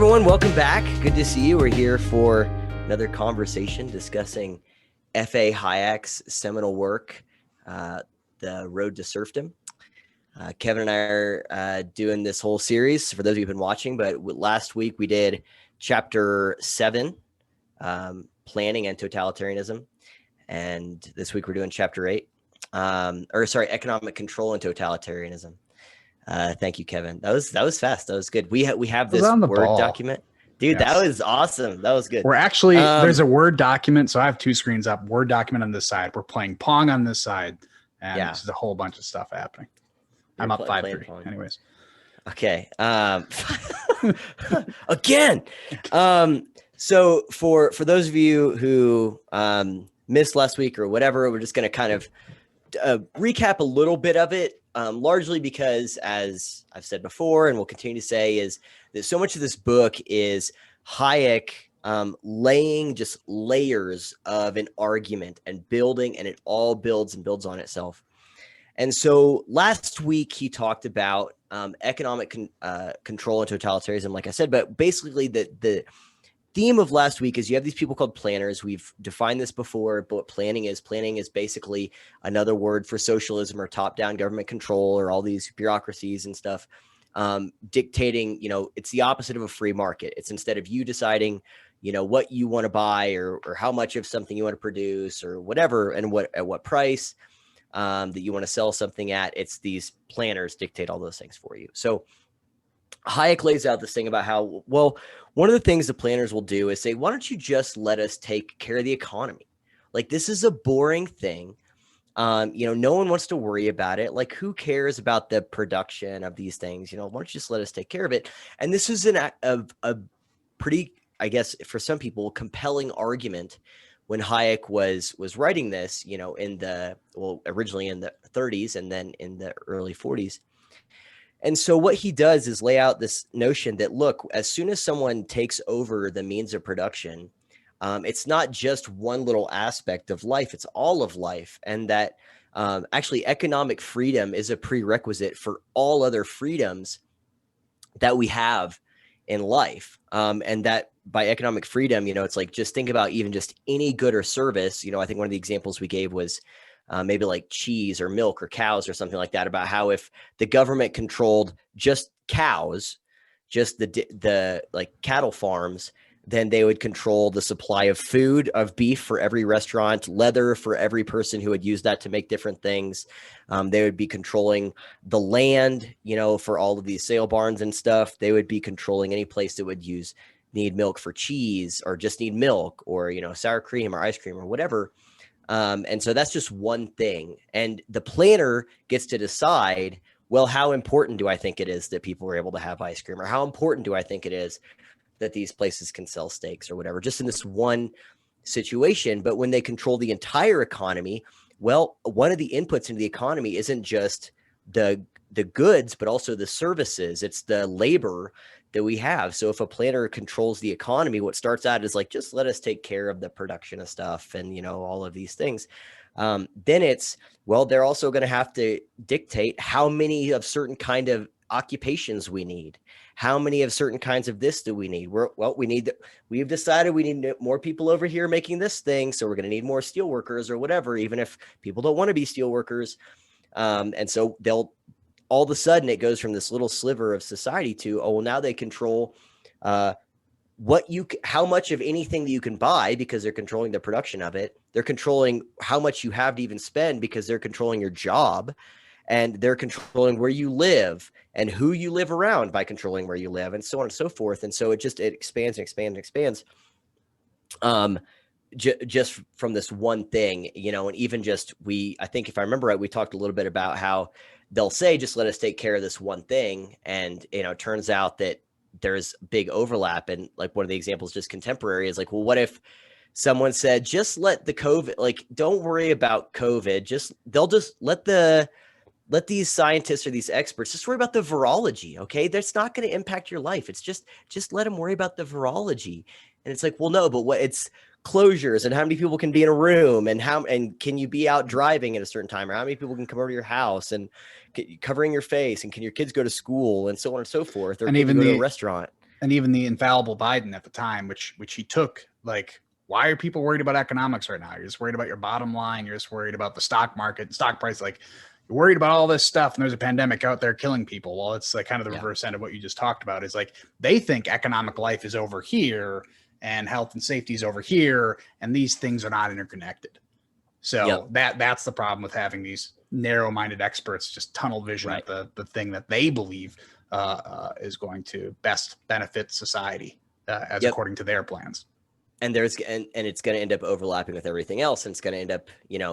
everyone, welcome back. Good to see you. We're here for another conversation discussing F.A. Hayek's seminal work, The Road to Serfdom. Kevin and I are doing this whole series for those of you who've been watching, but last week we did chapter 7, Planning and Totalitarianism, and this week we're doing chapter 8, Economic Control and Totalitarianism. Thank you, Kevin. That was fast. That was good. We have this Word document. Dude, yes. That was awesome. That was good. We're actually, there's a Word document. So I have two screens up, Word document on this side. We're playing Pong on this side. And There's a whole bunch of stuff happening. I'm up 5-3 anyways. Okay. Again. So for those of you who missed last week or whatever, we're just going to kind of recap a little bit of it. Largely because, as I've said before, and will continue to say, is that so much of this book is Hayek laying just layers of an argument and building, and it all builds and builds on itself. And so last week he talked about economic control and totalitarianism, like I said, but basically the theme of last week is you have these people called planners. We've defined this before, but what planning is basically another word for socialism or top-down government control or all these bureaucracies and stuff, dictating, it's the opposite of a free market. It's instead of you deciding, what you want to buy or how much of something you want to produce or whatever, and at what price that you want to sell something at, it's these planners dictate all those things for you. So Hayek lays out this thing about how, well, one of the things the planners will do is say, why don't you just let us take care of the economy? Like, this is a boring thing. No one wants to worry about it. Like, who cares about the production of these things? Why don't you just let us take care of it? And this is a pretty, I guess, for some people, compelling argument when Hayek was writing this, originally in the 30s and then in the early 40s. And so what he does is lay out this notion that, look, as soon as someone takes over the means of production, it's not just one little aspect of life, it's all of life. And that actually economic freedom is a prerequisite for all other freedoms that we have in life. And that by economic freedom, it's like, just think about even just any good or service. I think one of the examples we gave was maybe like cheese or milk or cows or something like that, about how if the government controlled just cows, just the like cattle farms, then they would control the supply of food, of beef for every restaurant, leather for every person who would use that to make different things. They would be controlling the land, for all of these sale barns and stuff. They would be controlling any place that would need milk for cheese, or just need milk, or, sour cream or ice cream or whatever. And so that's just one thing. And the planner gets to decide, well, how important do I think it is that people are able to have ice cream? Or how important do I think it is that these places can sell steaks or whatever, just in this one situation? But when they control the entire economy, well, one of the inputs into the economy isn't just the goods, but also the services. It's the labor that we have. So if a planner controls the economy, what starts out is like, just let us take care of the production of stuff and, all of these things. Then it's, well, they're also going to have to dictate how many of certain kind of occupations we need. How many of certain kinds of this do we need? We've decided we need more people over here making this thing. So we're going to need more steel workers or whatever, even if people don't want to be steel workers. And so all of a sudden it goes from this little sliver of society to, oh, well, now they control how much of anything that you can buy, because they're controlling the production of it. They're controlling how much you have to even spend, because they're controlling your job, and they're controlling where you live and who you live around by controlling where you live, and so on and so forth. And so it expands and expands and expands. Just from this one thing, and even just, I think if I remember right, we talked a little bit about how they'll say, just let us take care of this one thing. And, it turns out that there's big overlap. And like one of the examples just contemporary is like, well, what if someone said, just let the COVID, like, don't worry about COVID. They'll just let these scientists or these experts just worry about the virology. Okay. That's not going to impact your life. It's just let them worry about the virology. And it's like, well, no, but it's closures and how many people can be in a room, and can you be out driving at a certain time, or how many people can come over to your house, and covering your face, and can your kids go to school, and so on and so forth, or and can even you go to a restaurant. And even the infallible Biden at the time, which he took, like, why are people worried about economics right now? You're just worried about your bottom line. You're just worried about the stock market and stock price. Like, you're worried about all this stuff, and there's a pandemic out there killing people. Well, it's like kind of the reverse end of what you just talked about. Is like they think economic life is over here and health and safety is over here, and these things are not interconnected. So that's the problem with having these narrow-minded experts just tunnel vision at the thing that they believe is going to best benefit society as according to their plans. And it's going to end up overlapping with everything else, and it's going to end up,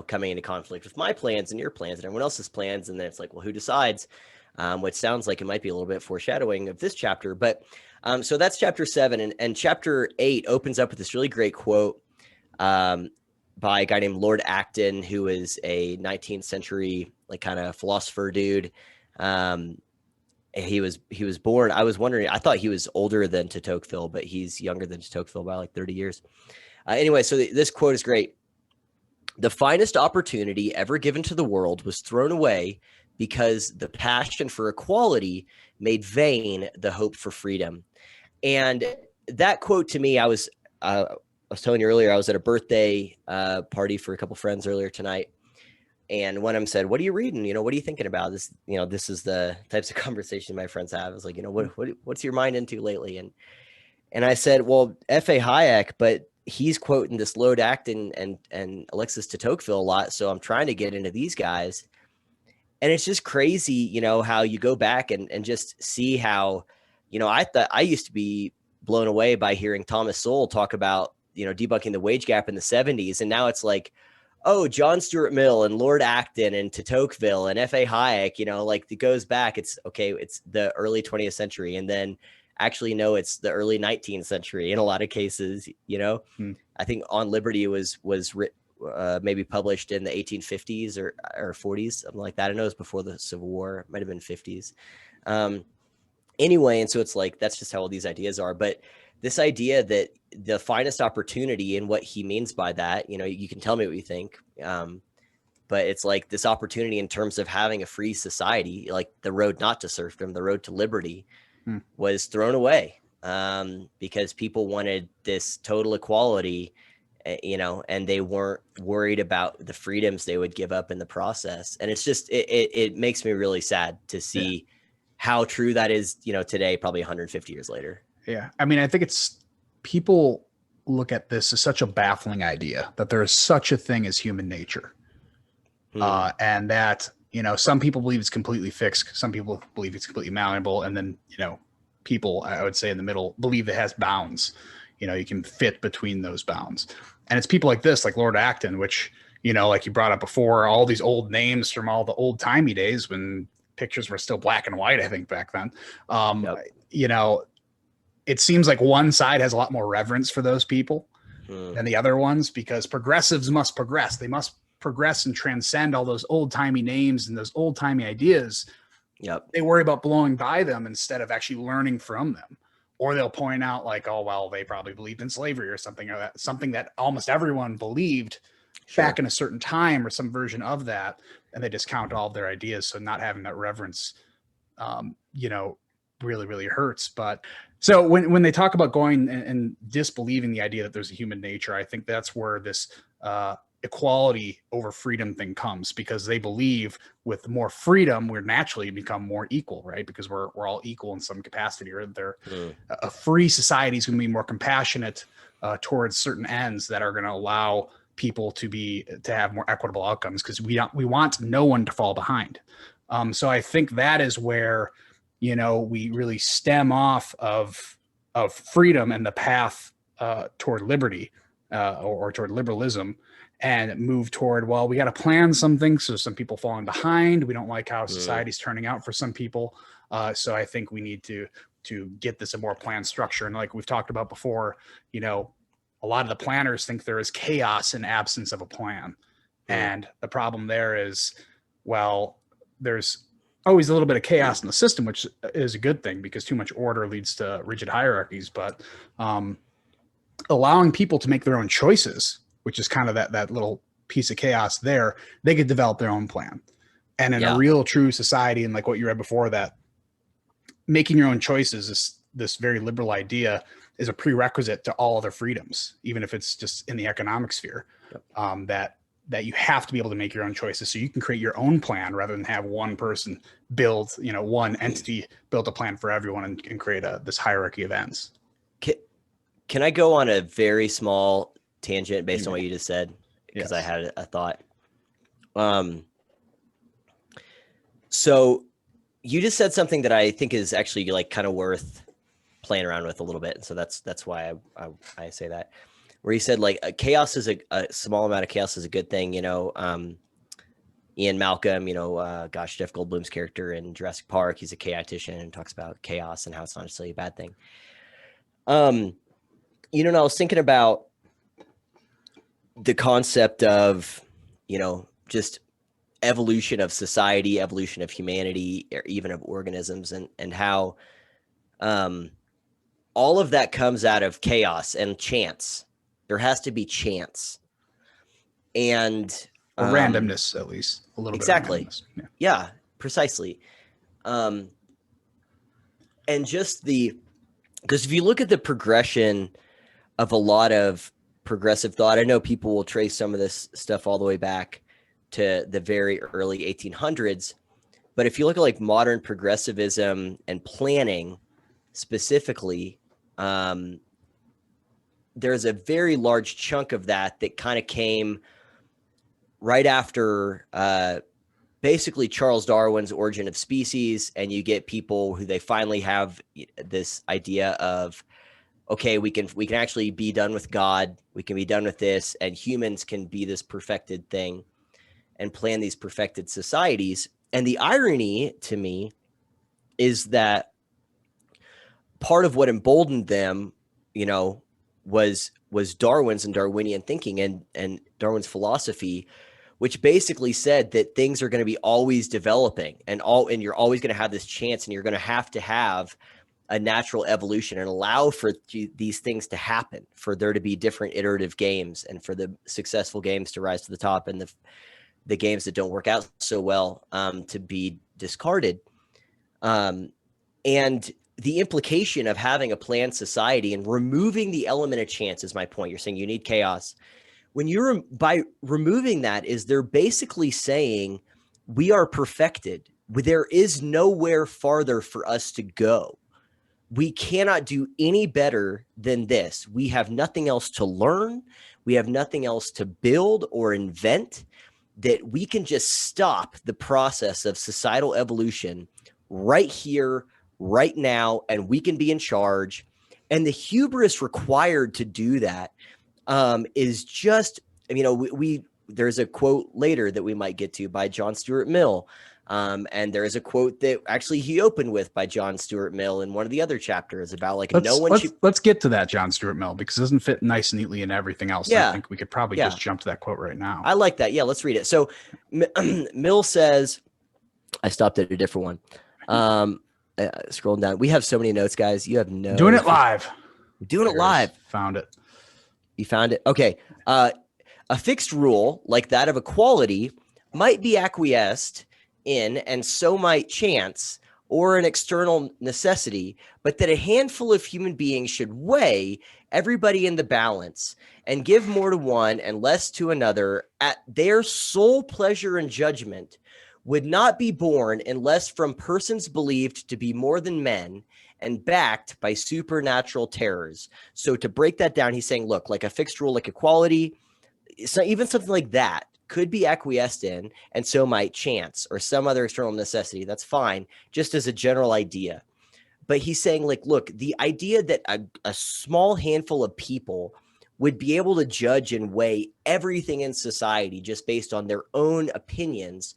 coming into conflict with my plans and your plans and everyone else's plans. And then it's like, well, who decides? Which sounds like it might be a little bit foreshadowing of this chapter. But so that's chapter 7, and chapter 8 opens up with this really great quote by a guy named Lord Acton, who is a 19th century like kind of philosopher dude. He was born. I was wondering, I thought he was older than de Tocqueville, but he's younger than de Tocqueville by like 30 years. Anyway, so this quote is great. The finest opportunity ever given to the world was thrown away because the passion for equality made vain the hope for freedom. And that quote to me, I was telling you earlier, I was at a birthday party for a couple friends earlier tonight. And one of them said, "What are you reading? What are you thinking about?" This, this is the types of conversation my friends have. I was like, what's your mind into lately? And I said, well, F.A. Hayek, but he's quoting this Lord Acton and Alexis de Tocqueville a lot. So I'm trying to get into these guys. And it's just crazy, how you go back and just see how, I thought I used to be blown away by hearing Thomas Sowell talk about, debunking the wage gap in the 70s. And now it's like, oh, John Stuart Mill and Lord Acton and de Tocqueville and F.A. Hayek, like it goes back. It's okay. It's the early 20th century. And then actually, no, it's the early 19th century in a lot of cases, I think On Liberty was maybe published in the 1850s or 40s, something like that. I know it was before the Civil War. It might've been 50s. Anyway. And so it's like, that's just how all these ideas are. But this idea that the finest opportunity, and what he means by that, you can tell me what you think. But it's like this opportunity in terms of having a free society, like the road not to serfdom, the road to liberty was thrown away because people wanted this total equality, and they weren't worried about the freedoms they would give up in the process. And it's just, it makes me really sad to see how true that is, today, probably 150 years later. Yeah. I mean, I think people look at this as such a baffling idea that there is such a thing as human nature. And that, some people believe it's completely fixed. Some people believe it's completely malleable. And then, people, I would say in the middle, believe it has bounds. You can fit between those bounds. And it's people like this, like Lord Acton, which, like you brought up before, all these old names from all the old timey days when pictures were still black and white, I think back then. It seems like one side has a lot more reverence for those people than the other ones, because progressives must progress. They must progress and transcend all those old timey names and those old timey ideas. They worry about blowing by them instead of actually learning from them. Or they'll point out like, oh, well, they probably believed in slavery or something, or that something that almost everyone believed back in a certain time, or some version of that. And they discount all of their ideas. So not having that reverence, really, really hurts. But so when they talk about going and disbelieving the idea that there's a human nature, I think that's where this equality over freedom thing comes, because they believe with more freedom, we're naturally become more equal, right? Because we're all equal in some capacity, or a free society is going to be more compassionate towards certain ends that are going to allow people to have more equitable outcomes, because we want no one to fall behind. So I think that is where, we really stem off of freedom and the path toward liberty or toward liberalism, and move toward, well, we got to plan something. So some people falling behind. We don't like how society's turning out for some people. So I think we need to get this a more planned structure. And like we've talked about before, a lot of the planners think there is chaos in absence of a plan. And the problem there is, well, there's always a little bit of chaos in the system, which is a good thing, because too much order leads to rigid hierarchies. But allowing people to make their own choices, which is kind of that little piece of chaos there, they could develop their own plan. And in a real true society, and like what you read before, that making your own choices is this very liberal idea is a prerequisite to all other freedoms, even if it's just in the economic sphere. Yep. That you have to be able to make your own choices, so you can create your own plan rather than have one person build, one entity build a plan for everyone and create this hierarchy of ends. Can I go on a very small tangent based on what you just said? Because I had a thought. So you just said something that I think is actually like kind of worth playing around with a little bit. And so that's why I say that, where you said like chaos is a small amount of chaos is a good thing. Ian Malcolm, Jeff Goldblum's character in Jurassic Park, he's a chaotician and talks about chaos and how it's not necessarily a bad thing. I was thinking about the concept of, just evolution of society, evolution of humanity, or even of organisms, and how all of that comes out of chaos and chance. There has to be chance. And or randomness, at least a little exactly. bit. Exactly. Yeah, precisely. And just because if you look at the progression of a lot of progressive thought, I know people will trace some of this stuff all the way back to the very early 1800s. But if you look at like modern progressivism and planning specifically, there's a very large chunk of that kind of came right after basically Charles Darwin's Origin of Species, and you get people who they finally have this idea of, okay, we can actually be done with God, we can be done with this, and humans can be this perfected thing and plan these perfected societies. And the irony to me is that part of what emboldened them, was Darwin's and Darwinian thinking and Darwin's philosophy, which basically said that things are going to be always developing and you're always going to have this chance, and you're going to have a natural evolution and allow for these things to happen, for there to be different iterative games, and for the successful games to rise to the top, and the games that don't work out so well to be discarded. And the implication of having a planned society and removing the element of chance is my point. You're saying you need chaos. When by removing that, is they're basically saying we are perfected. There is nowhere farther for us to go. We cannot do any better than this. We have nothing else to learn. We have nothing else to build or invent, that we can just stop the process of societal evolution right here, right now, and we can be in charge. And the hubris required to do that is just, there's a quote later that we might get to by John Stuart Mill. And there is a quote that actually he opened with by John Stuart Mill in one of the other chapters about let's get to that John Stuart Mill, because it doesn't fit nice and neatly in everything else. Yeah. I think we could probably just jump to that quote right now. I like that. Yeah, let's read it. So Mill says, I stopped at a different one. Scrolling down. We have so many notes, guys. You have no doing it live. Doing it live. Found it. You found it? Okay. A fixed rule like that of equality might be acquiesced in, and so might chance or an external necessity, but that a handful of human beings should weigh everybody in the balance and give more to one and less to another at their sole pleasure and judgment would not be born unless from persons believed to be more than men and backed by supernatural terrors. So to break that down, he's saying, look, like a fixed rule, like equality, so even something like that could be acquiesced in, and so might chance or some other external necessity. That's fine, just as a general idea. But he's saying, like, look, the idea that a small handful of people would be able to judge and weigh everything in society just based on their own opinions,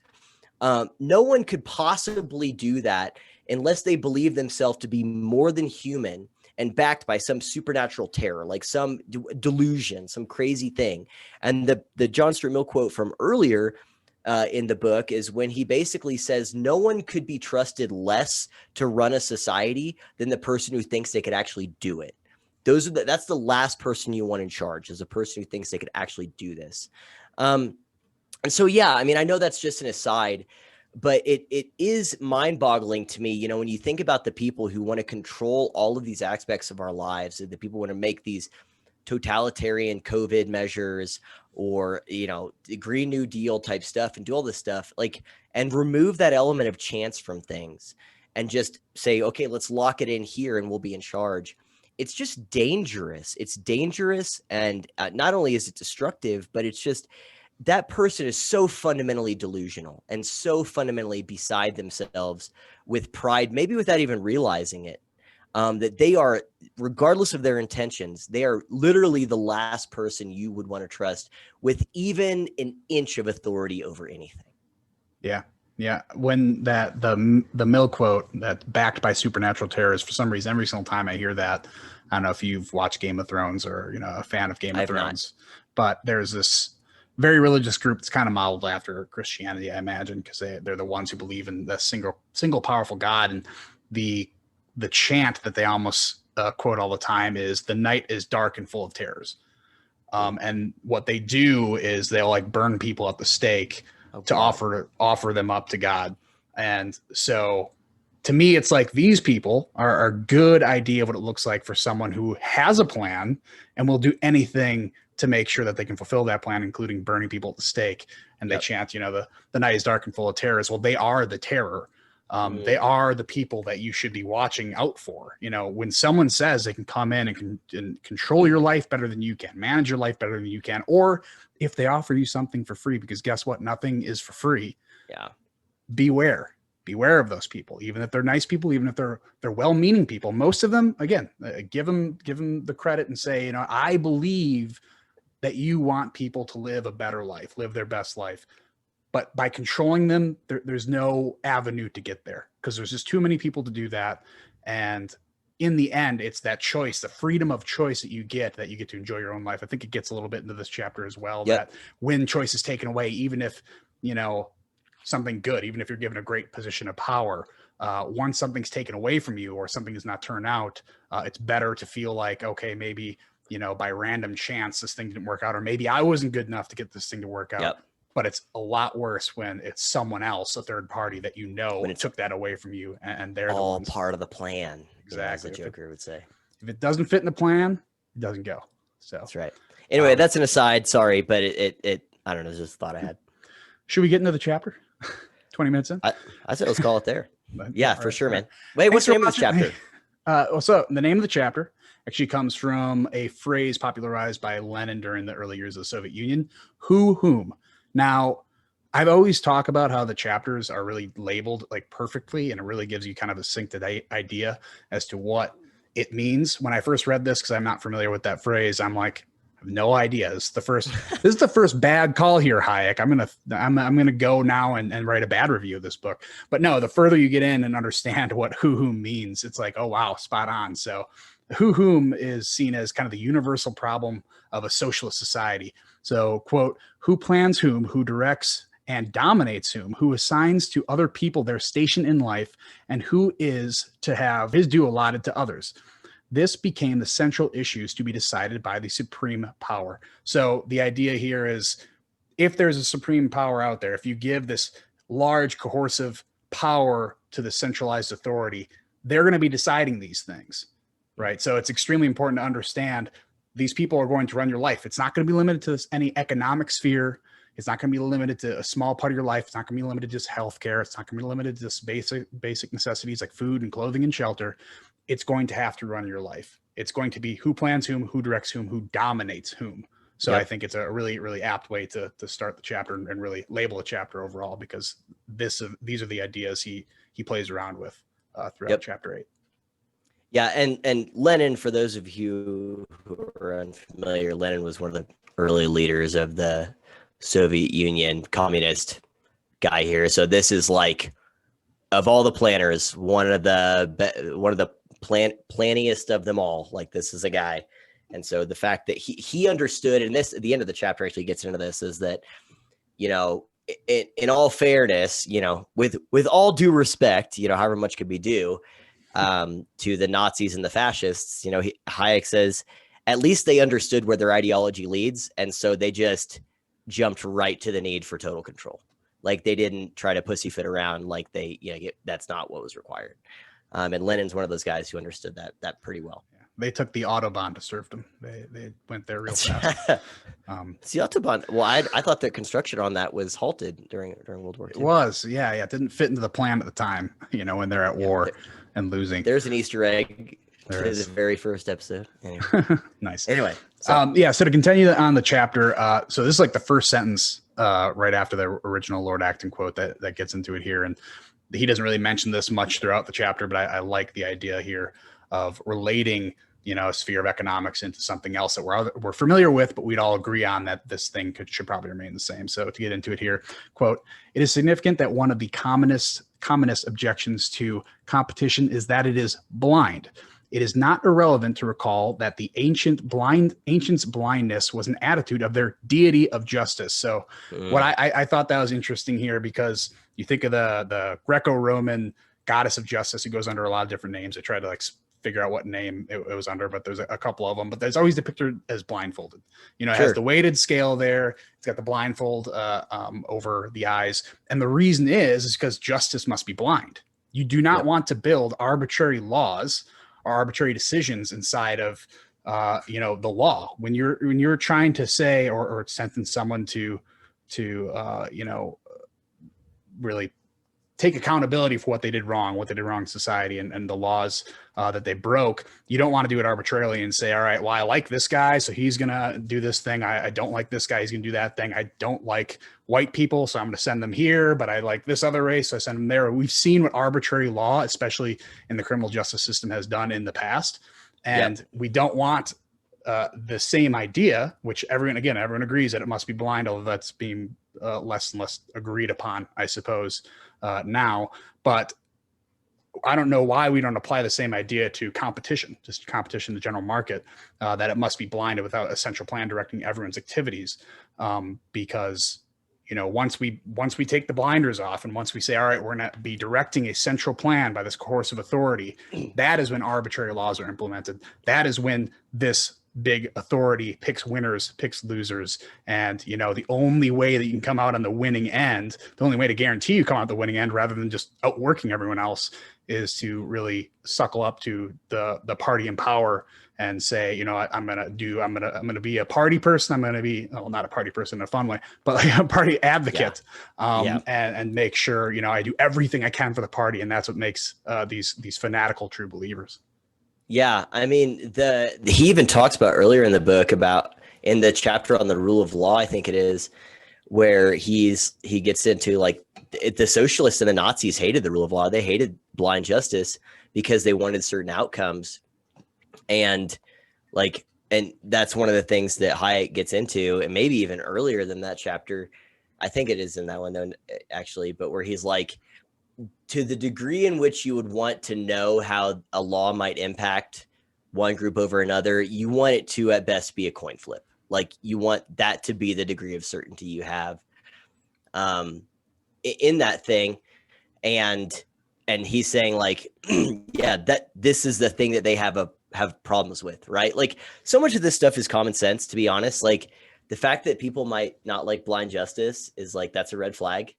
no one could possibly do that unless they believe themselves to be more than human and backed by some supernatural terror, like some delusion, some crazy thing. And the John Stuart Mill quote from earlier in the book is when he basically says no one could be trusted less to run a society than the person who thinks they could actually do it. That's the last person you want in charge, is a person who thinks they could actually do this. And so, yeah, I mean, I know that's just an aside, But it is mind-boggling to me, when you think about the people who want to control all of these aspects of our lives, the people want to make these totalitarian COVID measures, or, the Green New Deal type stuff, and do all this stuff, and remove that element of chance from things and just say, okay, let's lock it in here and we'll be in charge. It's just dangerous. It's dangerous. And not only is it destructive, but it's just, that person is so fundamentally delusional and so fundamentally beside themselves with pride, maybe without even realizing it, that they are, regardless of their intentions, they are literally the last person you would want to trust with even an inch of authority over anything. Yeah. Yeah. When the Mill quote that's backed by supernatural terrors, for some reason, every single time I hear that, I don't know if you've watched Game of Thrones or, a fan of Game of Thrones, but there's this very religious group that's kind of modeled after Christianity, I imagine, because they're the ones who believe in the single powerful God. And the chant that they almost quote all the time is, "The night is dark and full of terrors." And what they do is they'll burn people at the stake to offer them up to God. And so to me, it's these people are a good idea of what it looks like for someone who has a plan and will do anything to make sure that they can fulfill that plan, including burning people at the stake. And they chant, the night is dark and full of terrors. Well, they are the terror. They are the people that you should be watching out for. When someone says they can come in and control your life better than you can, manage your life better than you can, or if they offer you something for free, because guess what? Nothing is for free. Yeah. Beware of those people, even if they're nice people, even if they're well-meaning people. Most of them, again, give them the credit and say, I believe that you want people to live a better life, live their best life. But by controlling them, there's no avenue to get there, because there's just too many people to do that. And in the end, it's that choice, the freedom of choice that you get to enjoy your own life. I think it gets a little bit into this chapter as well, that when choice is taken away, even if, something good, even if you're given a great position of power, once something's taken away from you or something does not turn out, it's better to feel like, okay, maybe, by random chance, this thing didn't work out, or maybe I wasn't good enough to get this thing to work out. Yep. But it's a lot worse when it's someone else, a third party that when it took that away from you, and they're all the ones. Part of the plan. Exactly. As the Joker would say. If it doesn't fit in the plan, it doesn't go. So that's right. Anyway, that's an aside. Sorry, but it I don't know. It's just a thought I had. Should we get into the chapter? 20 minutes in? I said let's call it there. Yeah, for sure, man. Wait, what's the name of this chapter? So the name of the chapter actually comes from a phrase popularized by Lenin during the early years of the Soviet Union: whom. Now, I've always talked about how the chapters are really labeled perfectly, and it really gives you kind of a succinct idea as to what it means. When I first read this, because I'm not familiar with that phrase, I'm like, I have no idea. This is the first bad call here, Hayek. I'm gonna go now and write a bad review of this book. But no, the further you get in and understand what whom means, it's like, oh wow, spot on. So whom is seen as kind of the universal problem of a socialist society. So, quote, who plans whom, who directs and dominates whom, who assigns to other people their station in life, and who is to have his due allotted to others. This became the central issues to be decided by the supreme power. So the idea here is, if there's a supreme power out there, if you give this large coercive power to the centralized authority, they're going to be deciding these things, right? So it's extremely important to understand these people are going to run your life. It's not going to be limited to any economic sphere. It's not going to be limited to a small part of your life. It's not going to be limited to just healthcare. It's not going to be limited to just basic necessities like food and clothing and shelter. It's going to have to run your life. It's going to be who plans whom, who directs whom, who dominates whom. So I think it's a really, really apt way to start the chapter and really label a chapter overall, because these are the ideas he plays around with throughout chapter 8. Yeah, and Lenin, for those of you who are unfamiliar, Lenin was one of the early leaders of the Soviet Union, communist guy here. So this is of all the planners, one of the planniest of them all. This is a guy. And so the fact that he understood, and this at the end of the chapter actually gets into this, is that, in all fairness, with all due respect, however much could be due to the Nazis and the fascists, Hayek says, at least they understood where their ideology leads. And so they just jumped right to the need for total control. Like they didn't try to pussyfoot around like that's not what was required. And Lenin's one of those guys who understood that pretty well. Yeah. They took the Autobahn to serfdom. They went there real fast. It's the Autobahn. Well, I thought that construction on that was halted during World War II. It was, yeah. It didn't fit into the plan at the time, when they're at war and losing. There's an Easter egg to the very first episode. Anyway. Nice. Anyway. So to continue on the chapter, so this is like the first sentence right after the original Lord Acton quote that gets into it here. And he doesn't really mention this much throughout the chapter, but I like the idea here of relating, a sphere of economics into something else that we're familiar with, but we'd all agree on that this thing should probably remain the same. So to get into it here, quote, "It is significant that one of the commonest objections to competition is that it is blind. It is not irrelevant to recall that the ancients' blindness was an attitude of their deity of justice." So what I thought that was interesting here, because you think of the Greco-Roman goddess of justice, who goes under a lot of different names. I tried to figure out what name it was under, but there's a couple of them, but there's always depicted as blindfolded. It has the weighted scale there. It's got the blindfold over the eyes. And the reason is because justice must be blind. You do not want to build arbitrary laws or arbitrary decisions inside of, the law. When you're trying to say, or sentence someone to really take accountability for what they did wrong in society and the laws that they broke, you don't want to do it arbitrarily and say, all right, well, I like this guy, so he's going to do this thing. I don't like this guy, he's going to do that thing. I don't like white people, so I'm going to send them here, but I like this other race, so I send them there. We've seen what arbitrary law, especially in the criminal justice system, has done in the past. And we don't want the same idea, which everyone agrees that it must be blind, although that's being less and less agreed upon, I suppose, now. But I don't know why we don't apply the same idea to competition, just competition in the general market, that it must be blinded without a central plan directing everyone's activities. Because, once we take the blinders off and once we say, all right, we're going to be directing a central plan by this coercive authority, that is when arbitrary laws are implemented. That is when this big authority picks winners, picks losers. And, the only way that you can come out on the winning end, the only way to guarantee you come out the winning end rather than just outworking everyone else, is to really suckle up to the party in power and say, I'm going to be a party person. I'm going to be, well, not a party person in a fun way, but like a party advocate, and make sure, I do everything I can for the party. And that's what makes these fanatical true believers. Yeah, I mean, he even talks about earlier in the book about, in the chapter on the rule of law, I think it is, where he gets into the socialists and the Nazis hated the rule of law. They hated blind justice because they wanted certain outcomes. And that's one of the things that Hayek gets into, and maybe even earlier than that chapter. I think it is in that one though, actually, but where he's like, to the degree in which you would want to know how a law might impact one group over another, you want it to at best be a coin flip. Like you want that to be the degree of certainty you have in that thing. And he's saying that this is the thing that they have problems with, right? Like so much of this stuff is common sense, to be honest. Like the fact that people might not like blind justice is that's a red flag.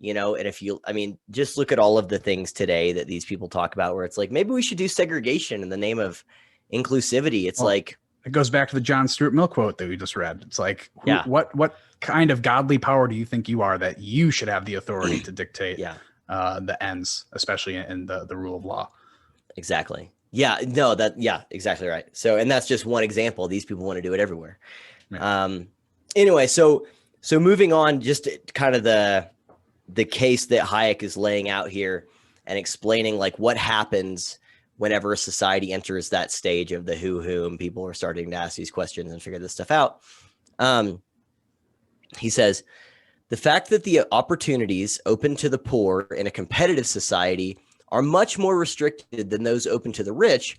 And just look at all of the things today that these people talk about where it's like, maybe we should do segregation in the name of inclusivity. It's it goes back to the John Stuart Mill quote that we just read. It's like, what kind of godly power do you think you are that you should have the authority to dictate the ends, especially in the rule of law? Exactly. Yeah, no, exactly right. So, and that's just one example. These people want to do it everywhere. Yeah. Anyway, so moving on, just kind of the case that Hayek is laying out here and explaining what happens whenever a society enters that stage of the who, and people are starting to ask these questions and figure this stuff out. He says, the fact that the opportunities open to the poor in a competitive society are much more restricted than those open to the rich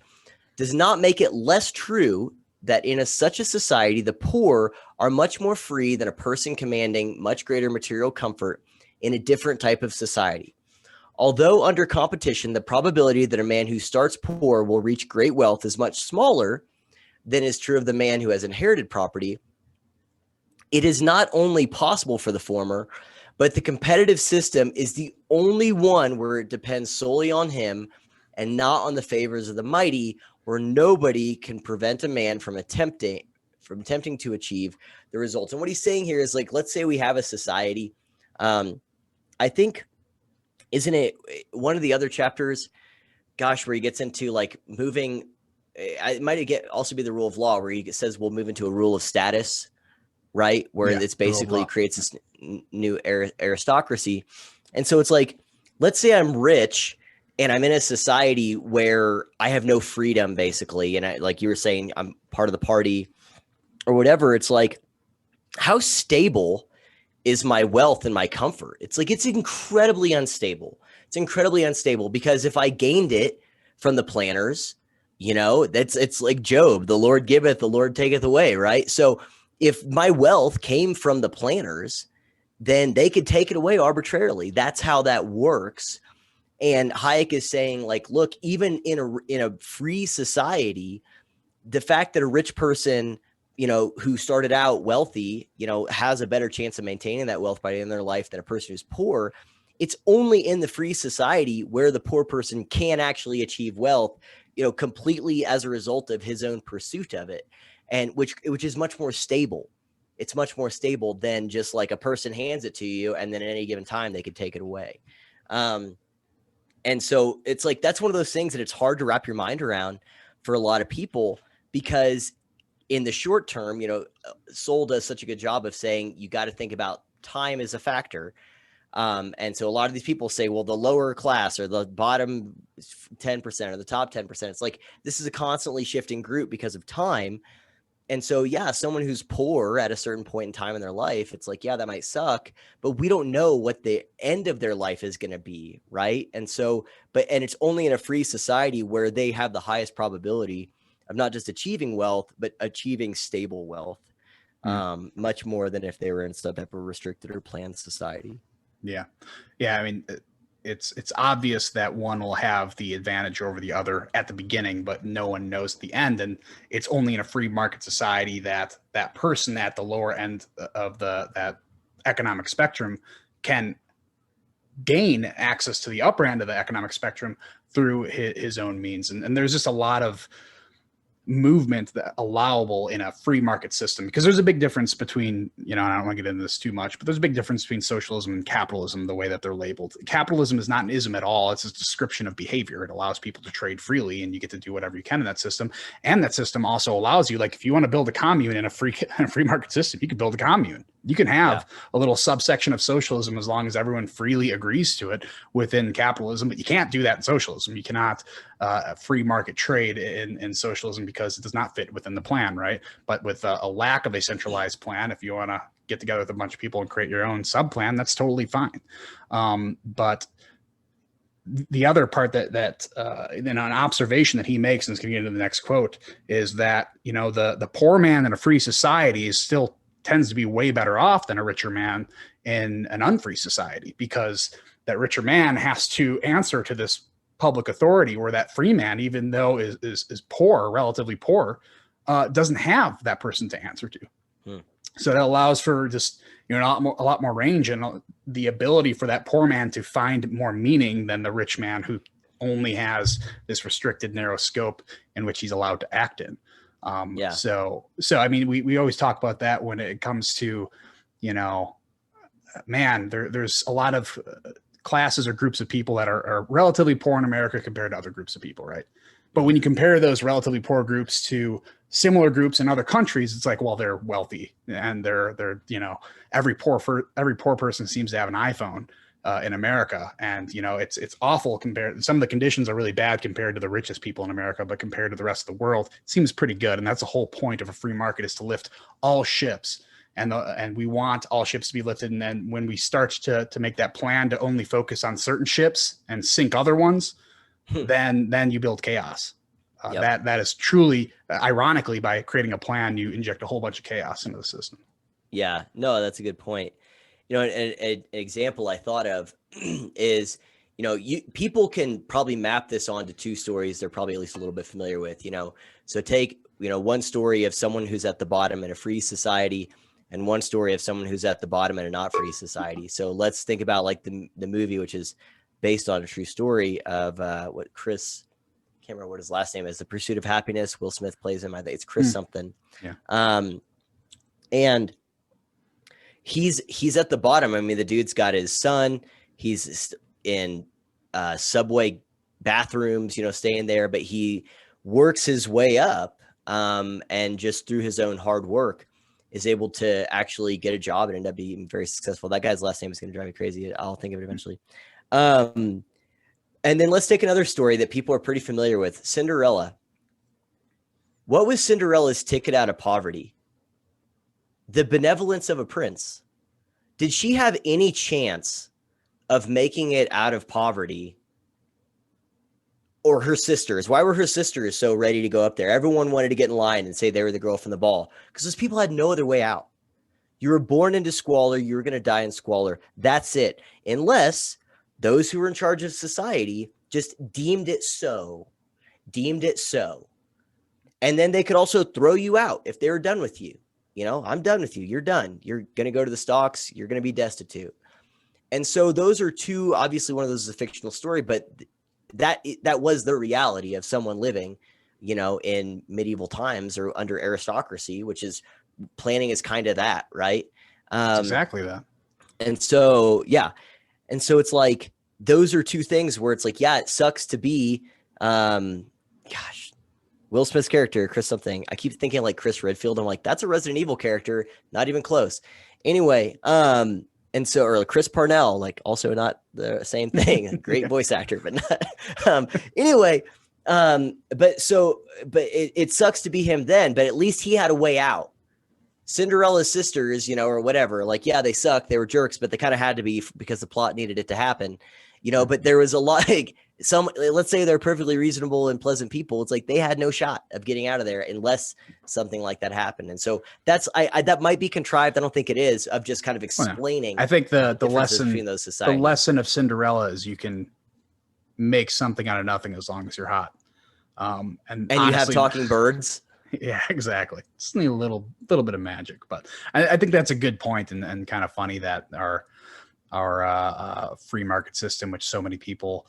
does not make it less true that in such a society, the poor are much more free than a person commanding much greater material comfort in a different type of society. Although under competition, the probability that a man who starts poor will reach great wealth is much smaller than is true of the man who has inherited property, it is not only possible for the former, But the competitive system is the only one where it depends solely on him and not on the favors of the mighty, where nobody can prevent a man from attempting to achieve the results. And what he's saying here is, like, let's say we have a society. I think, isn't it one of the other chapters, gosh, where he gets into like moving, it might also be the rule of law, where he says we'll move into a rule of status, right? Where it's basically creates this new aristocracy. And so it's like, let's say I'm rich and I'm in a society where I have no freedom, basically. And I, like you were saying, I'm part of the party or whatever. It's like, how stable is my wealth and my comfort? It's like, it's incredibly unstable. It's incredibly unstable, because if I gained it from the planners, you know, it's like Job, the Lord giveth, the Lord taketh away, right? So if my wealth came from the planners, then they could take it away arbitrarily. That's how that works. And Hayek is saying, like, look, even in a free society, the fact that a rich person, you know, who started out wealthy, you know, has a better chance of maintaining that wealth by the end of their life than a person who's poor. It's only in the free society where the poor person can actually achieve wealth, you know, completely as a result of his own pursuit of it. And which is much more stable. It's much more stable than just like a person hands it to you and then at any given time they could take it away. And so it's like, that's one of those things that it's hard to wrap your mind around for a lot of people, because in the short term, you know, Sol does such a good job of saying you got to think about time as a factor. And so a lot of these people say, well, the lower class or the bottom 10% or the top 10%, it's like, this is a constantly shifting group because of time. And so, yeah, someone who's poor at a certain point in time in their life, it's like, yeah, that might suck, but we don't know what the end of their life is going to be. Right. And so, and it's only in a free society where they have the highest probability of not just achieving wealth, but achieving stable wealth, much more than if they were in some type of restricted or planned society. Yeah. Yeah. I mean, it's obvious that one will have the advantage over the other at the beginning, but no one knows the end. And it's only in a free market society that that person at the lower end of that economic spectrum can gain access to the upper end of the economic spectrum through his own means. And there's just a lot of movement that allowable in a free market system, because there's a big difference between, you know, and I don't want to get into this too much, but there's a big difference between socialism and capitalism, the way that they're labeled. Capitalism is not an ism at all. It's a description of behavior. It allows people to trade freely and you get to do whatever you can in that system. And that system also allows you, like, if you want to build a commune in a free market system, you can build a commune. You can have a little subsection of socialism as long as everyone freely agrees to it within capitalism, but you can't do that in socialism. You cannot free market trade in socialism because it does not fit within the plan, right? But with a lack of a centralized plan, if you want to get together with a bunch of people and create your own sub-plan, that's totally fine. But the other part that an observation that he makes, and it's going to get into the next quote, is that, you know, the poor man in a free society is still tends to be way better off than a richer man in an unfree society, because that richer man has to answer to this public authority, where that free man, even though is poor, relatively poor, doesn't have that person to answer to. So that allows for just, you know, a lot more range and the ability for that poor man to find more meaning than the rich man who only has this restricted, narrow scope in which he's allowed to act in. So I mean, we always talk about that when it comes to, you know, man, there's a lot of classes or groups of people that are relatively poor in America compared to other groups of people, right? But when you compare those relatively poor groups to similar groups in other countries, it's like, well, they're wealthy and they're you know, every poor person seems to have an iPhone in America, and you know, it's awful compared. Some of the conditions are really bad compared to the richest people in America, but compared to the rest of the world, it seems pretty good. And that's the whole point of a free market, is to lift all ships. And we want all ships to be lifted. And then when we start to make that plan to only focus on certain ships and sink other ones, then you build chaos. That is truly, ironically, by creating a plan, you inject a whole bunch of chaos into the system. Yeah, no, that's a good point. You know, an example I thought of is, you know, people can probably map this onto two stories they're probably at least a little bit familiar with, you know. So take, you know, one story of someone who's at the bottom in a free society, and one story of someone who's at the bottom in a not free society. So let's think about like the movie, which is based on a true story of what Chris, can't remember what his last name is, The Pursuit of Happiness. Will Smith plays him. I think it's Chris something. Yeah. And he's at the bottom. I mean, the dude's got his son. He's in subway bathrooms, staying there, but he works his way up, and just through his own hard work is able to actually get a job and end up being very successful. That guy's last name is going to drive me crazy. I'll think of it eventually. And then let's take another story that people are pretty familiar with. Cinderella. What was Cinderella's ticket out of poverty? The benevolence of a prince. Did she have any chance of making it out of poverty? Or her sisters? Why were her sisters so ready to go up there? Everyone wanted to get in line and say they were the girl from the ball, because those people had no other way out. You were born into squalor. You were going to die in squalor. That's it. Unless those who were in charge of society just deemed it so. And then they could also throw you out if they were done with you. I'm done with you. You're done. You're going to go to the stocks. You're going to be destitute. And so those are two, obviously one of those is a fictional story, but that was the reality of someone living, in medieval times or under aristocracy, which is planning is kind of that, right? It's exactly that. And so, yeah. And so it's like, those are two things where it's like, yeah, it sucks to be, Will Smith's character, Chris something. I keep thinking like Chris Redfield. I'm like, that's a Resident Evil character. Not even close. Anyway, and so, or Chris Parnell, like also not the same thing. Great voice actor, but not. Anyway, but it sucks to be him then, but at least he had a way out. Cinderella's sisters, or whatever, like, yeah, they suck. They were jerks, but they kind of had to be because the plot needed it to happen, but there was a lot, like let's say they're perfectly reasonable and pleasant people. It's like they had no shot of getting out of there unless something like that happened. And so that's, that might be contrived. I don't think it is, of just kind of explaining. I think the lesson between those societies. The lesson of Cinderella is you can make something out of nothing as long as you're hot. And honestly, you have talking birds. Yeah, exactly. Just need a little bit of magic, but I think that's a good point, and kind of funny that our free market system, which so many people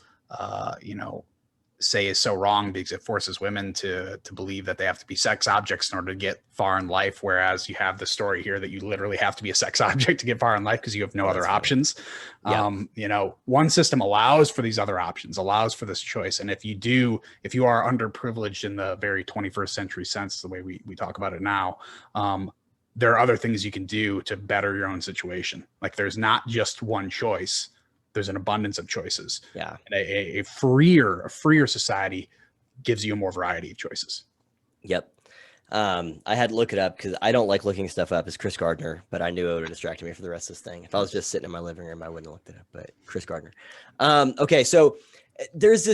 say is so wrong because it forces women to believe that they have to be sex objects in order to get far in life, whereas you have the story here that you literally have to be a sex object to get far in life because you have no other options. Yeah. One system allows for these other options, allows for this choice, and if you are underprivileged in the very 21st century sense, the way we talk about it now, there are other things you can do to better your own situation. Like, there's not just one choice. There's an abundance of choices. Yeah. And a freer society gives you a more variety of choices. Yep. I had to look it up because I don't like looking stuff up. It's Chris Gardner, but I knew it would have distracted me for the rest of this thing. If I was just sitting in my living room, I wouldn't have looked it up, but Chris Gardner. Okay. So there's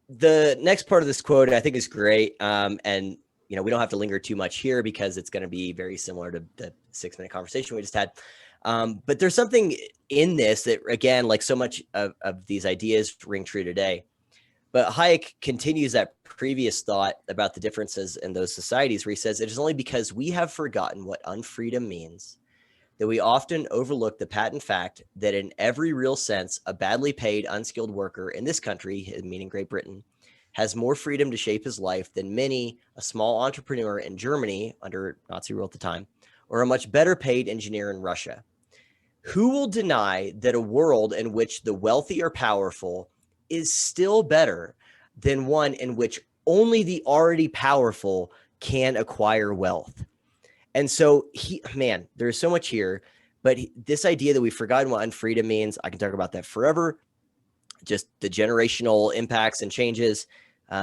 the next part of this quote I think is great. And we don't have to linger too much here because it's going to be very similar to the 6-minute conversation we just had. But there's something in this that, again, like so much of these ideas ring true today. But Hayek continues that previous thought about the differences in those societies, where he says, it is only because we have forgotten what unfreedom means that we often overlook the patent fact that in every real sense, a badly paid, unskilled worker in this country, meaning Great Britain, has more freedom to shape his life than many a small entrepreneur in Germany under Nazi rule at the time, or a much better paid engineer in Russia. Who will deny that a world in which the wealthy are powerful is still better than one in which only the already powerful can acquire wealth? And so there's so much here, but this idea that we've forgotten what unfreedom means, I can talk about that forever. Just the generational impacts and changes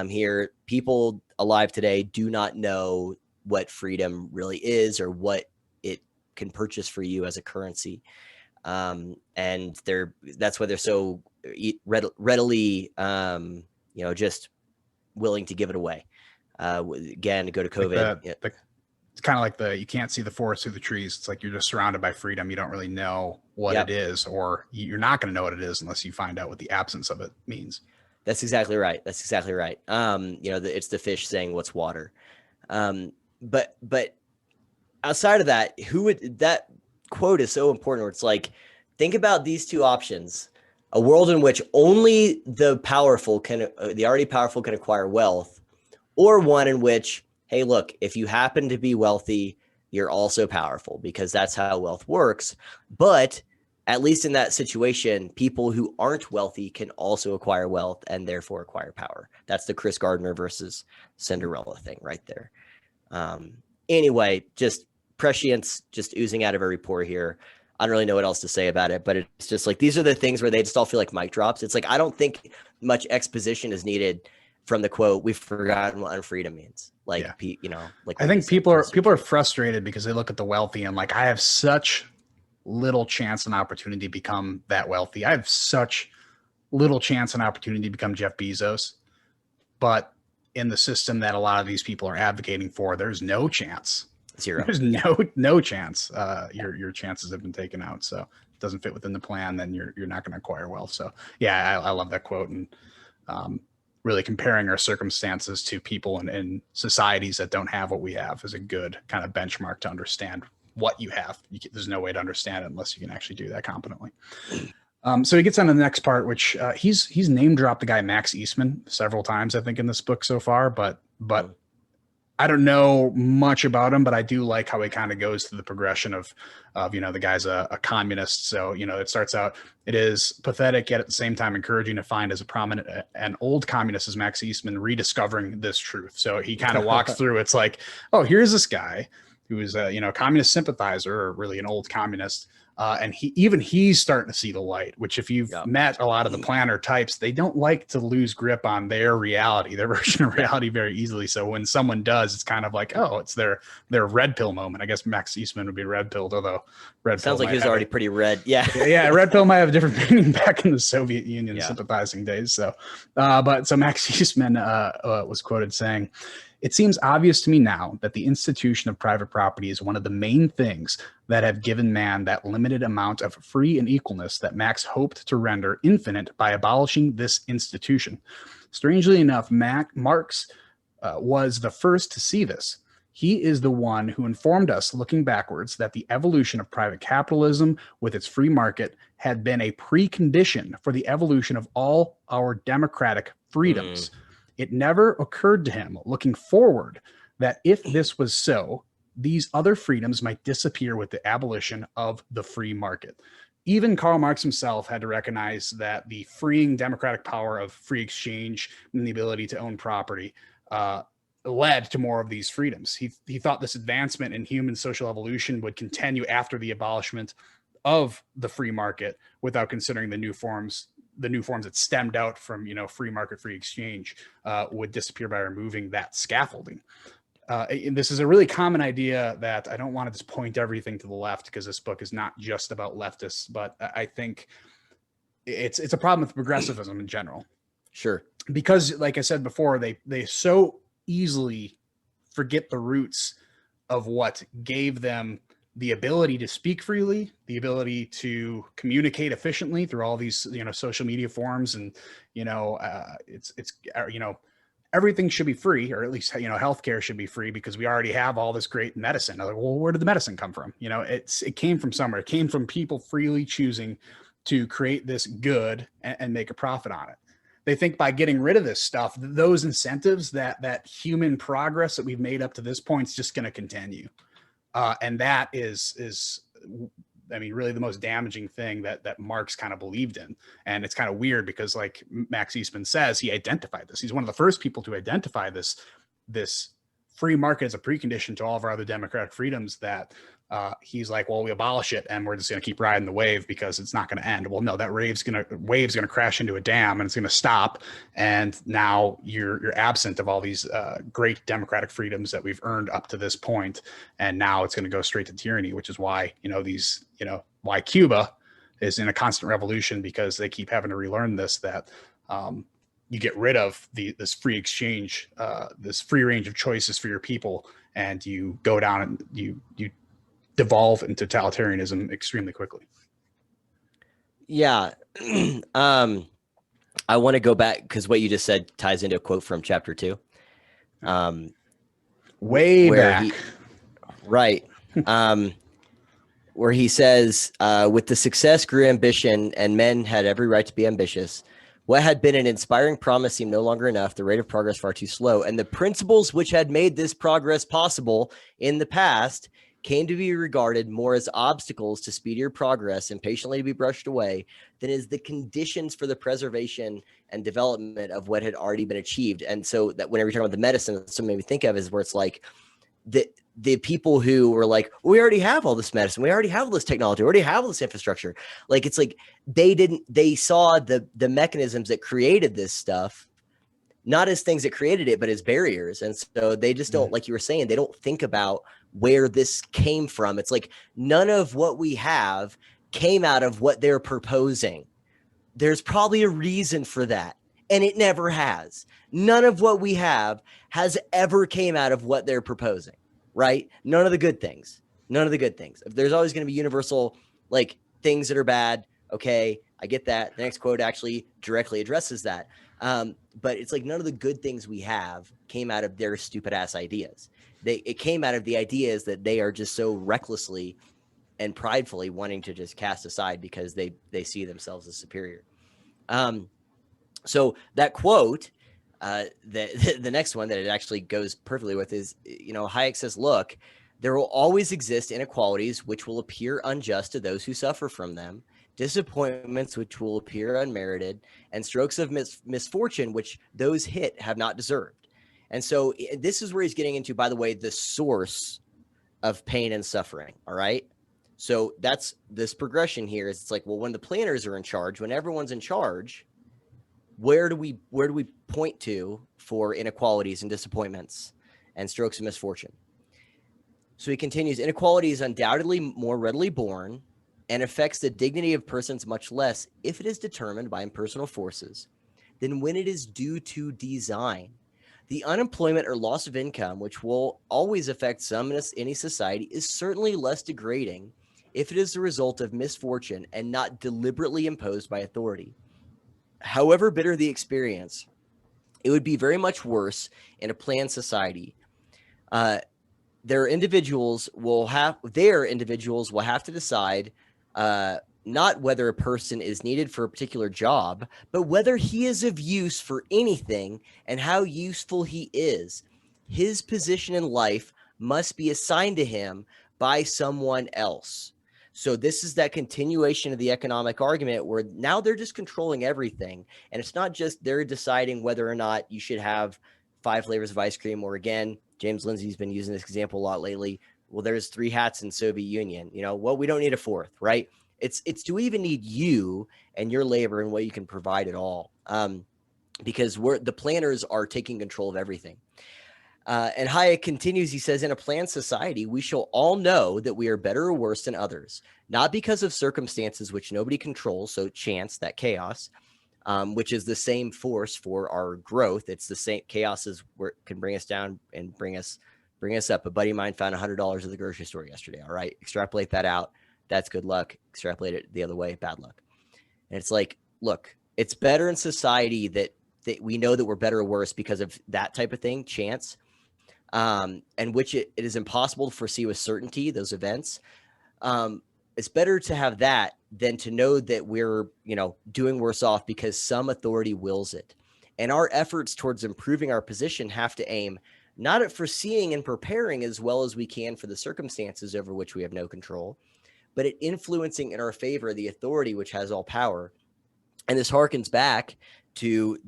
here. People alive today do not know what freedom really is or what it can purchase for you as a currency. And that's why they're so readily, just willing to give it away. Again, to go to COVID. It's kind of like you can't see the forest through the trees. It's like you're just surrounded by freedom. You don't really know what it is, or you're not going to know what it is unless you find out what the absence of it means. That's exactly right. It's the fish saying what's water. But outside of that, quote is so important, where it's like, think about these two options: a world in which only the already powerful can acquire wealth, or one in which, hey, look, if you happen to be wealthy, you're also powerful, because that's how wealth works. But at least in that situation, people who aren't wealthy can also acquire wealth and therefore acquire power. That's the Chris Gardner versus Cinderella thing right there. Anyway, just prescience just oozing out of every pore here. I don't really know what else to say about it, but it's just like, these are the things where they just all feel like mic drops. It's like, I don't think much exposition is needed from the quote, "We've forgotten what unfreedom means." Like, like, I think people are frustrated because they look at the wealthy and like, I have such little chance and opportunity to become that wealthy. I have such little chance and opportunity to become Jeff Bezos. But in the system that a lot of these people are advocating for, there's no chance. Zero. There's no chance. Your chances have been taken out. So it doesn't fit within the plan, then you're not going to acquire wealth. So yeah, I love that quote. And really comparing our circumstances to people and societies that don't have what we have is a good kind of benchmark to understand what you have. There's no way to understand it unless you can actually do that competently. So he gets on to the next part, which he's name dropped the guy Max Eastman several times, I think, in this book so far, but I don't know much about him, but I do like how he kind of goes through the progression of the guy's a communist. So, it starts out, it is pathetic, yet at the same time encouraging to find as a prominent and old communist as Max Eastman rediscovering this truth. So he kind of walks through, it's like, oh, here's this guy who is a communist sympathizer, or really an old communist. And he's starting to see the light, which if you've met a lot of the planner types, they don't like to lose grip on their reality, their version of reality very easily. So when someone does, it's kind of like, oh, it's their red pill moment. I guess Max Eastman would be red pilled, although red sounds like he was already pretty red. Yeah. Yeah. Red pill might have a different meaning back in the Soviet Union sympathizing days. So, so Max Eastman was quoted saying, "It seems obvious to me now that the institution of private property is one of the main things that have given man that limited amount of free and equalness that Marx hoped to render infinite by abolishing this institution. Strangely enough, Marx was the first to see this. He is the one who informed us, looking backwards, that the evolution of private capitalism with its free market had been a precondition for the evolution of all our democratic freedoms. It never occurred to him, looking forward, that if this was so, these other freedoms might disappear with the abolition of the free market." Even Karl Marx himself had to recognize that the freeing democratic power of free exchange and the ability to own property led to more of these freedoms. He thought this advancement in human social evolution would continue after the abolishment of the free market, without considering the new forms that stemmed out from free market, free exchange would disappear by removing that scaffolding. And this is a really common idea that I don't want to just point everything to the left, because this book is not just about leftists, but I think it's a problem with progressivism in general. Sure. Because like I said before, they so easily forget the roots of what gave them the ability to speak freely, the ability to communicate efficiently through all these, social media forums. And, everything should be free, or at least, healthcare should be free, because we already have all this great medicine. Like, well, where did the medicine come from? It came from somewhere. It came from people freely choosing to create this good and make a profit on it. They think by getting rid of this stuff, those incentives, that human progress that we've made up to this point is just going to continue. And that is really the most damaging thing that Marx kind of believed in. And it's kind of weird because, like Max Eastman says, he identified this. He's one of the first people to identify this free market as a precondition to all of our other democratic freedoms, that he's like, well, we abolish it and we're just going to keep riding the wave because it's not going to end. Well, no, that wave's going to crash into a dam and it's going to stop. And now you're absent of all these great democratic freedoms that we've earned up to this point. And now it's going to go straight to tyranny, which is why, why Cuba is in a constant revolution, because they keep having to relearn this, that you get rid of this free exchange, this free range of choices for your people, and you go down and you devolve into totalitarianism extremely quickly. Yeah. I want to go back, because what you just said ties into a quote from chapter 2. Way back. Right. where he says, with the success grew ambition, and men had every right to be ambitious. What had been an inspiring promise seemed no longer enough, the rate of progress far too slow, and the principles which had made this progress possible in the past came to be regarded more as obstacles to speedier progress, impatiently to be brushed away, than as the conditions for the preservation and development of what had already been achieved. And so that whenever you're talking about the medicine, that's what made me think of is where it's like the people who were like, we already have all this medicine, we already have all this technology, we already have all this infrastructure. Like, it's like they saw the mechanisms that created this stuff not as things that created it, but as barriers. And so they just don't, like you were saying, they don't think about where this came from. It's like none of what we have came out of what they're proposing. There's probably a reason for that, and it never has. None of what we have has ever came out of what they're proposing, right? None of the good things. None of the good things. If there's always going to be universal, like, things that are bad, okay, I get that. The next quote actually directly addresses that. But it's like none of the good things we have came out of their stupid ass ideas. It came out of the ideas that they are just so recklessly and pridefully wanting to just cast aside because they see themselves as superior. So that quote, the next one that it actually goes perfectly with is, Hayek says, look, there will always exist inequalities which will appear unjust to those who suffer from them, disappointments which will appear unmerited, and strokes of misfortune which those hit have not deserved. And so this is where he's getting into, by the way, the source of pain and suffering. All right. So that's this progression here. It's like, well, when the planners are in charge, when everyone's in charge, where do we point to for inequalities and disappointments and strokes of misfortune? So he continues, inequality is undoubtedly more readily born and affects the dignity of persons much less if it is determined by impersonal forces than when it is due to design. The unemployment or loss of income, which will always affect some in any society, is certainly less degrading if it is the result of misfortune and not deliberately imposed by authority. However bitter the experience, it would be very much worse in a planned society. Their individuals will have to decide not whether a person is needed for a particular job, but whether he is of use for anything and how useful he is. His position in life must be assigned to him by someone else. So this is that continuation of the economic argument where now they're just controlling everything. And it's not just they're deciding whether or not you should have 5 flavors of ice cream, or again, James Lindsay's been using this example a lot lately. Well, there's 3 hats in Soviet Union. Well, we don't need a 4th, right? It's do we even need you and your labor and what you can provide at all? Because the planners are taking control of everything. And Hayek continues, he says, in a planned society, we shall all know that we are better or worse than others, not because of circumstances which nobody controls, so chance, that chaos, which is the same force for our growth. It's the same chaos as where it can bring us down and bring us up. A buddy of mine found $100 at the grocery store yesterday. All right, extrapolate that out. That's good luck. Extrapolate it the other way, bad luck. And it's like, look, it's better in society that we know that we're better or worse because of that type of thing, chance, and which it is impossible to foresee with certainty, those events. It's better to have that than to know that we're, doing worse off because some authority wills it. And our efforts towards improving our position have to aim not at foreseeing and preparing as well as we can for the circumstances over which we have no control, but at influencing in our favor the authority which has all power. And this harkens back to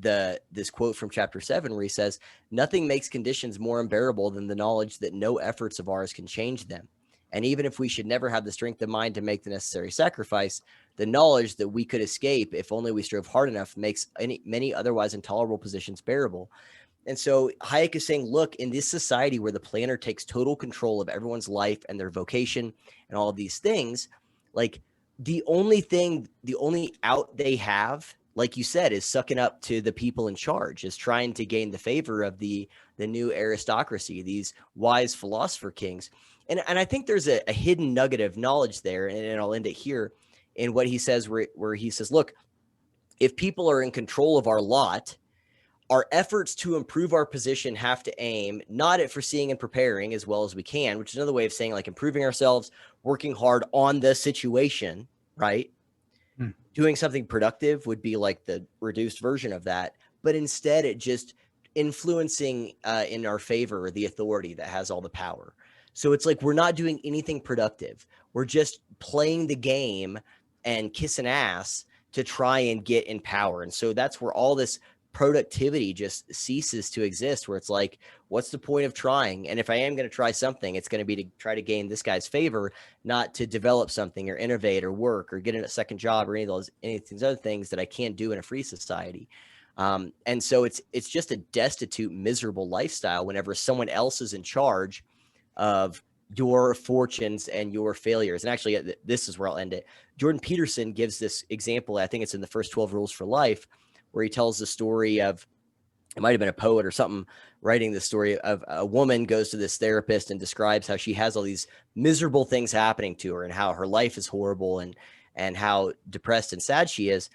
this quote from chapter 7 where he says, nothing makes conditions more unbearable than the knowledge that no efforts of ours can change them. And even if we should never have the strength of mind to make the necessary sacrifice, the knowledge that we could escape if only we strove hard enough makes many otherwise intolerable positions bearable. And so Hayek is saying, look, in this society where the planner takes total control of everyone's life and their vocation and all of these things, like the only out they have, like you said, is sucking up to the people in charge, is trying to gain the favor of the new aristocracy, these wise philosopher kings. And I think there's a hidden nugget of knowledge there, and I'll end it here in what he says, where he says, look, if people are in control of our lot, our efforts to improve our position have to aim not at foreseeing and preparing as well as we can, which is another way of saying like improving ourselves, working hard on the situation, right? Doing something productive would be like the reduced version of that, but instead it just influencing in our favor the authority that has all the power. So it's like we're not doing anything productive. We're just playing the game and kissing ass to try and get in power. And so that's where all this productivity just ceases to exist, where it's like, what's the point of trying? And if I am going to try something, it's going to be to try to gain this guy's favor, not to develop something or innovate or work or get in a second job or any of these other things that I can't do in a free society. And so it's just a destitute, miserable lifestyle whenever someone else is in charge of your fortunes and your failures. And actually, this is where I'll end it. Jordan Peterson gives this example. I think it's in the first 12 Rules for Life, where he tells the story of, it might've been a poet or something writing the story of a woman goes to this therapist and describes how she has all these miserable things happening to her and how her life is horrible and how depressed and sad she is,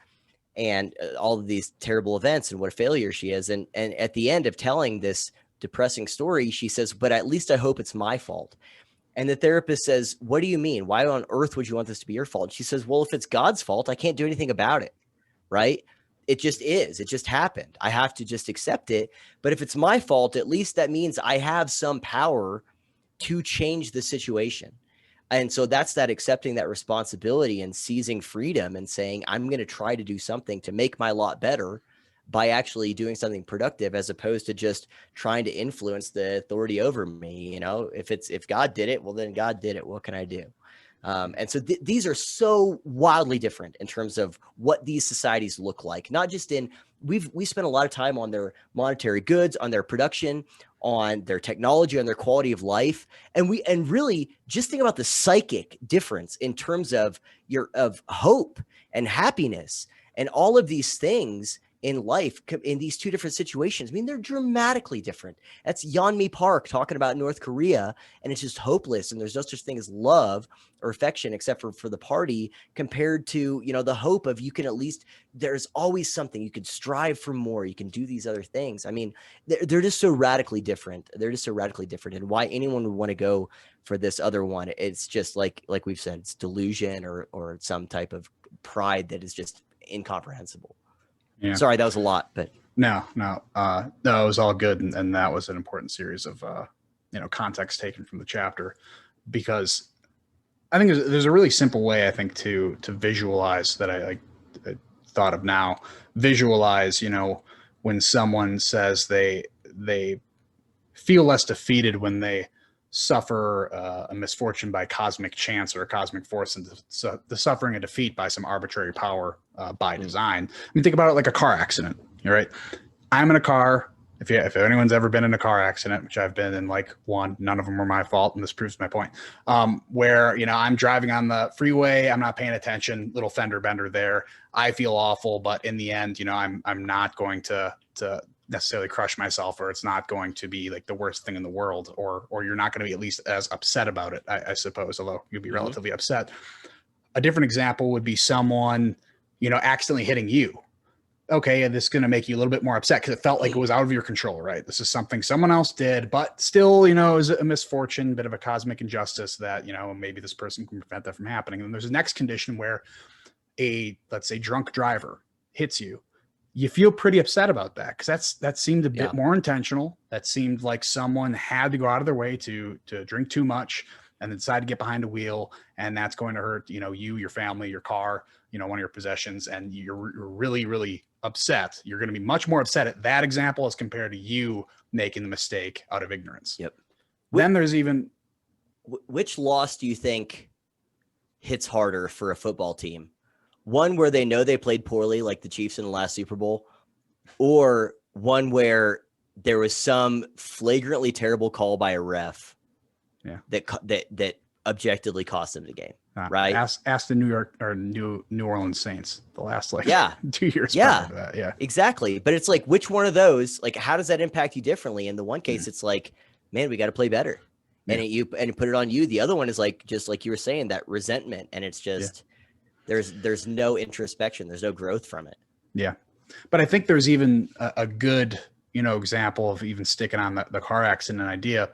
and all of these terrible events and what a failure she is. And at the end of telling this depressing story, she says, but at least I hope it's my fault. And the therapist says, what do you mean? Why on earth would you want this to be your fault? She says, well, if it's God's fault, I can't do anything about it. Right? It just is. It just happened. I have to just accept it. But if it's my fault, at least that means I have some power to change the situation. And so that's that accepting that responsibility and seizing freedom and saying, I'm going to try to do something to make my lot better by actually doing something productive, as opposed to just trying to influence the authority over me. You know, if God did it, well, then God did it. What can I do? And so these are so wildly different in terms of what these societies look like. Not just in, we spent a lot of time on their monetary goods, on their production, on their technology, on their quality of life. And really just think about the psychic difference in terms of of hope and happiness and all of these things in life in these two different situations. I mean, they're dramatically different. That's Yeonmi Park talking about North Korea, and it's just hopeless. And there's no such thing as love or affection except for the party, compared to, you know, the hope of you can at least, there's always something, you can strive for more, you can do these other things. I mean, they're just so radically different. They're just so radically different. And why anyone would want to go for this other one, it's just like we've said, it's delusion or some type of pride that is just incomprehensible. Yeah. Sorry, that was a lot, but no, it was all good, and that was an important series of context taken from the chapter, because I think there's a really simple way, I think, to visualize that I thought of now. Visualize, when someone says they feel less defeated when they suffer a misfortune by cosmic chance or a cosmic force, and the suffering a defeat by some arbitrary power by design. I mean, think about it like a car accident. Right? I'm in a car. If anyone's ever been in a car accident, which I've been in like one, none of them were my fault, and this proves my point. Where I'm driving on the freeway, I'm not paying attention, little fender bender there. I feel awful, but in the end, I'm not going to necessarily crush myself, or it's not going to be like the worst thing in the world, or you're not going to be at least as upset about it, I suppose, although you'd be relatively upset. A different example would be someone, accidentally hitting you. Okay, and this is going to make you a little bit more upset because it felt like it was out of your control, right? This is something someone else did, but still, it was a misfortune, bit of a cosmic injustice that, maybe this person can prevent that from happening. And there's a next condition where let's say, drunk driver hits you. You feel pretty upset about that because that seemed a bit more intentional. That seemed like someone had to go out of their way to drink too much and then decide to get behind a wheel, and that's going to hurt, you, your family, your car, one of your possessions, and you're really, really upset. You're going to be much more upset at that example as compared to you making the mistake out of ignorance. Yep. Then there's even, which loss do you think hits harder for a football team? One where they know they played poorly, like the Chiefs in the last Super Bowl, or one where there was some flagrantly terrible call by a ref that objectively cost them the game, right? Ask the New Orleans Saints the last 2 years. Yeah, of that. Yeah, exactly. But it's like, which one of those, like, how does that impact you differently? In the one case, it's like, man, we got to play better, and you put it on you. The other one is like, just like you were saying, that resentment, and it's just there's no introspection, there's no growth from it. Yeah. But I think there's even a good, example of even sticking on the car accident idea.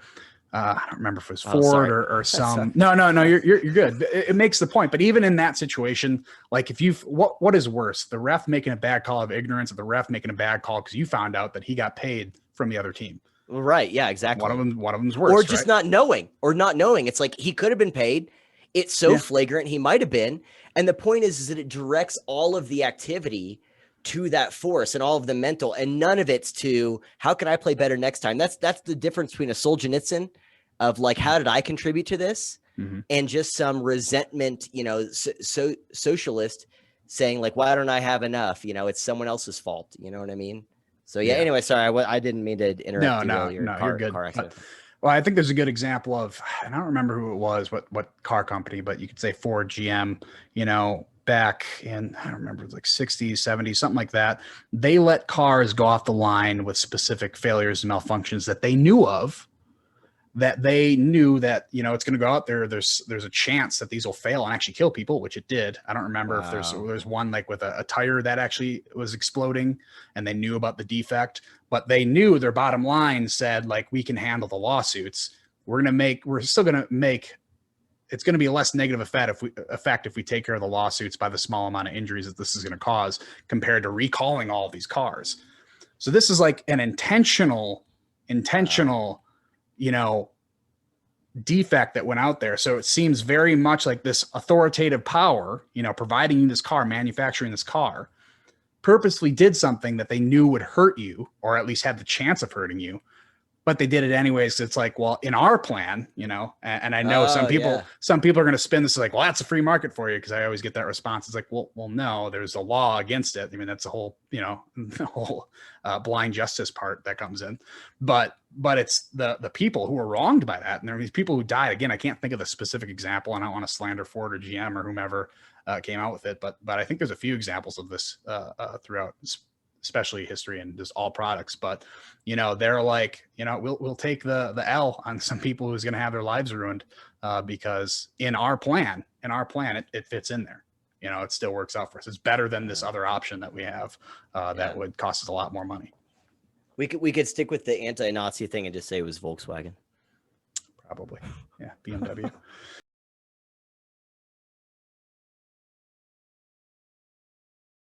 I don't remember if it was Ford or some. No, you're good. It makes the point. But even in that situation, like if you've what is worse, the ref making a bad call of ignorance, or the ref making a bad call because you found out that he got paid from the other team? Right. Yeah, exactly. One of them's worse. Or just not knowing. It's like he could have been paid. It's so flagrant. He might have been. And the point is that it directs all of the activity to that force and all of the mental, and none of it's to how can I play better next time? That's the difference between a Solzhenitsyn of like, how did I contribute to this? And just some resentment, socialist saying like, why don't I have enough? It's someone else's fault. You know what I mean? So anyway, sorry, I didn't mean to interrupt. No, you're good. Car accident. Well, I think there's a good example of, and I don't remember who it was, what car company, but you could say Ford, GM, back in, I don't remember, it was like 60s, 70s, something like that. They let cars go off the line with specific failures and malfunctions that they knew of, that it's going to go out there. There's a chance that these will fail and actually kill people, which it did. I don't remember if there's one like with a tire that actually was exploding, and they knew about the defect, but they knew their bottom line said like, we can handle the lawsuits. It's going to be a less negative effect if we take care of the lawsuits by the small amount of injuries that this is going to cause compared to recalling all of these cars. So this is like an intentional, defect that went out there. So it seems very much like this authoritative power, providing you this car, manufacturing this car, purposely did something that they knew would hurt you, or at least had the chance of hurting you, but they did it anyways. It's like, well, in our plan, and I know some people are going to spin this like, well, that's a free market for you. Cause I always get that response. It's like, well, no, there's a law against it. I mean, that's the whole, the whole blind justice part that comes in, but it's the people who are wronged by that. And there are these people who died. Again, I can't think of the specific example, and I don't want to slander Ford or GM or whomever came out with it, but I think there's a few examples of this throughout, especially history and just all products. But they're like, we'll take the L on some people who's going to have their lives ruined because in our plan it fits in there. It still works out for us. It's better than this other option that we have that would cost us a lot more money. We could stick with the anti-Nazi thing and just say it was Volkswagen. Probably. Yeah. BMW.